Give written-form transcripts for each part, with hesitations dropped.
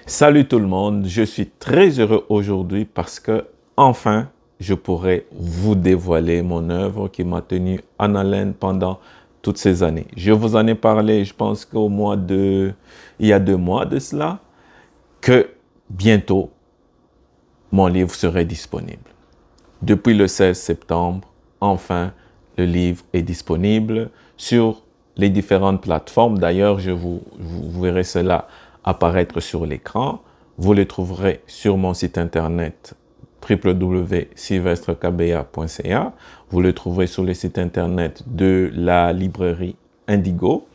Salut tout le monde, je suis très heureux aujourd'hui parce que enfin je pourrai vous dévoiler mon œuvre qui m'a tenu en haleine pendant toutes ces années. Je vous en ai parlé, je pense il y a 2 mois de cela, que bientôt mon livre serait disponible. Depuis le 16 septembre, enfin le livre est disponible sur les différentes plateformes. D'ailleurs, vous verrez cela apparaître sur l'écran. Vous le trouverez sur mon site internet www.sylvestrekabea.ca. Vous le trouverez sur le site internet de la librairie Indigo.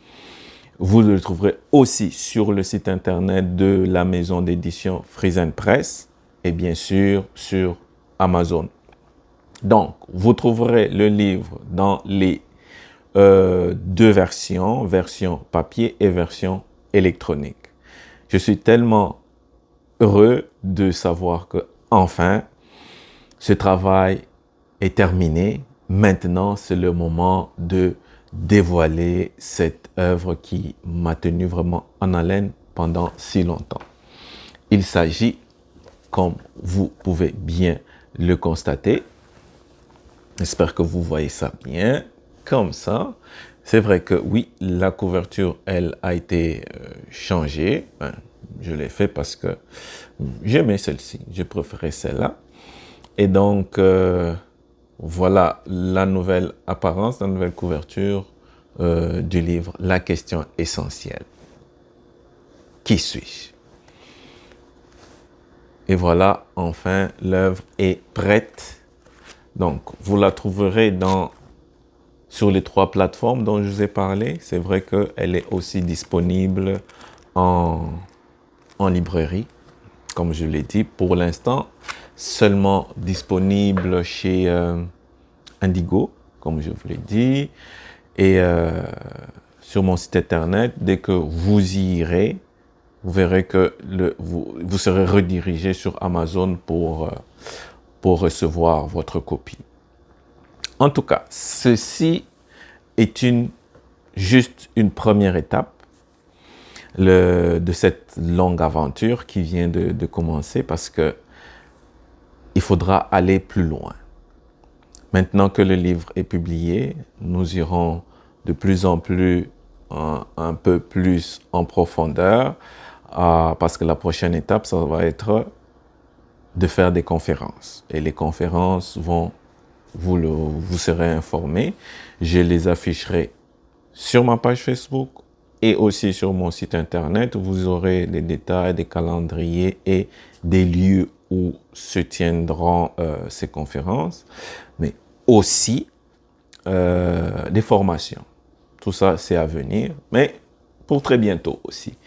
Vous le trouverez aussi sur le site internet de la maison d'édition Friesen Press et bien sûr sur Amazon. Donc, vous trouverez le livre dans les 2 versions, version papier et version électronique. Je suis tellement heureux de savoir que enfin ce travail est terminé. Maintenant, c'est le moment de dévoiler cette œuvre qui m'a tenu vraiment en haleine pendant si longtemps. Il s'agit, comme vous pouvez bien le constater, j'espère que vous voyez ça bien, comme ça. C'est vrai que oui, la couverture, elle, a été changée. Je l'ai fait parce que j'aimais celle-ci, je préférais celle-là. Et donc, voilà la nouvelle apparence, la nouvelle couverture du livre, La question essentielle. Qui suis-je? Et voilà, enfin, l'œuvre est prête. Donc, vous la trouverez sur les 3 plateformes dont je vous ai parlé. C'est vrai qu'elle est aussi disponible en librairie, comme je l'ai dit. Pour l'instant, seulement disponible chez Indigo, comme je vous l'ai dit. Et sur mon site internet, dès que vous y irez, vous verrez que vous serez redirigé sur Amazon pour recevoir votre copie. En tout cas, ceci est juste une première étape de cette longue aventure qui vient de commencer parce que il faudra aller plus loin. Maintenant que le livre est publié, nous irons de plus en plus un peu plus en profondeur parce que la prochaine étape, ça va être de faire des conférences. Et les conférences vous serez informés. Je les afficherai sur ma page Facebook et aussi sur mon site internet. Vous aurez des détails, des calendriers et des lieux où se tiendront ces conférences, mais aussi des formations. Tout ça, c'est à venir, mais pour très bientôt aussi.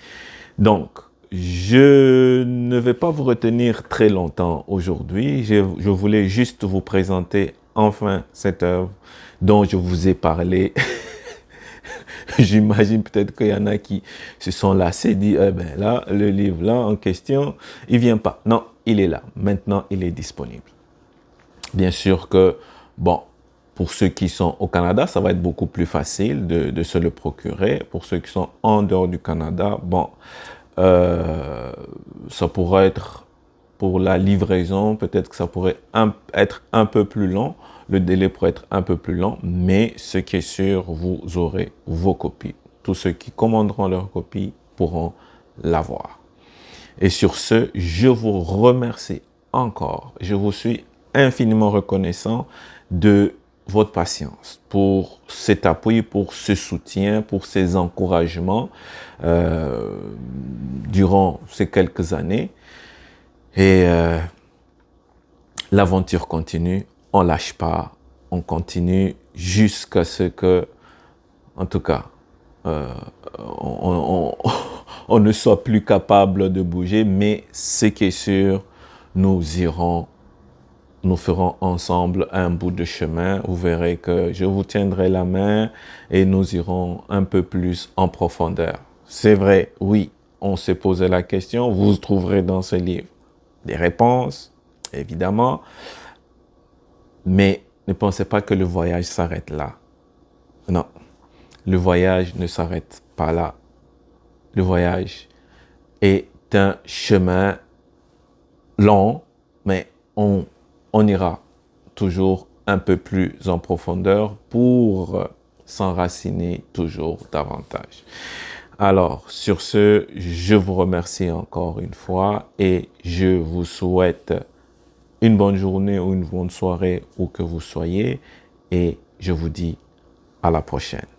Donc, je ne vais pas vous retenir très longtemps aujourd'hui. Je voulais juste vous présenter enfin cette œuvre dont je vous ai parlé. J'imagine peut-être qu'il y en a qui se sont lassés, dit, eh ben là, le livre là en question, il vient pas. Non, il est là. Maintenant, il est disponible. Bien sûr que, bon, pour ceux qui sont au Canada, ça va être beaucoup plus facile de se le procurer. Pour ceux qui sont en dehors du Canada, bon, ça pourrait être pour la livraison, peut-être que ça pourrait être un peu plus long. Le délai pourrait être un peu plus long, mais ce qui est sûr, vous aurez vos copies. Tous ceux qui commanderont leurs copies pourront l'avoir. Et sur ce, je vous remercie encore. Je vous suis infiniment reconnaissant de votre patience, pour cet appui, pour ce soutien, pour ces encouragements durant ces quelques années. Et l'aventure continue, on lâche pas, on continue jusqu'à ce que, en tout cas, on ne soit plus capable de bouger, mais ce qui est sûr, nous ferons ensemble un bout de chemin. Vous verrez que je vous tiendrai la main et nous irons un peu plus en profondeur. C'est vrai, oui, on s'est posé la question, vous trouverez dans ce livre des réponses, évidemment, mais ne pensez pas que le voyage s'arrête là. Non, le voyage ne s'arrête pas là. Le voyage est un chemin long, mais on ira toujours un peu plus en profondeur pour s'enraciner toujours davantage. Alors, sur ce, je vous remercie encore une fois et je vous souhaite une bonne journée ou une bonne soirée où que vous soyez et je vous dis à la prochaine.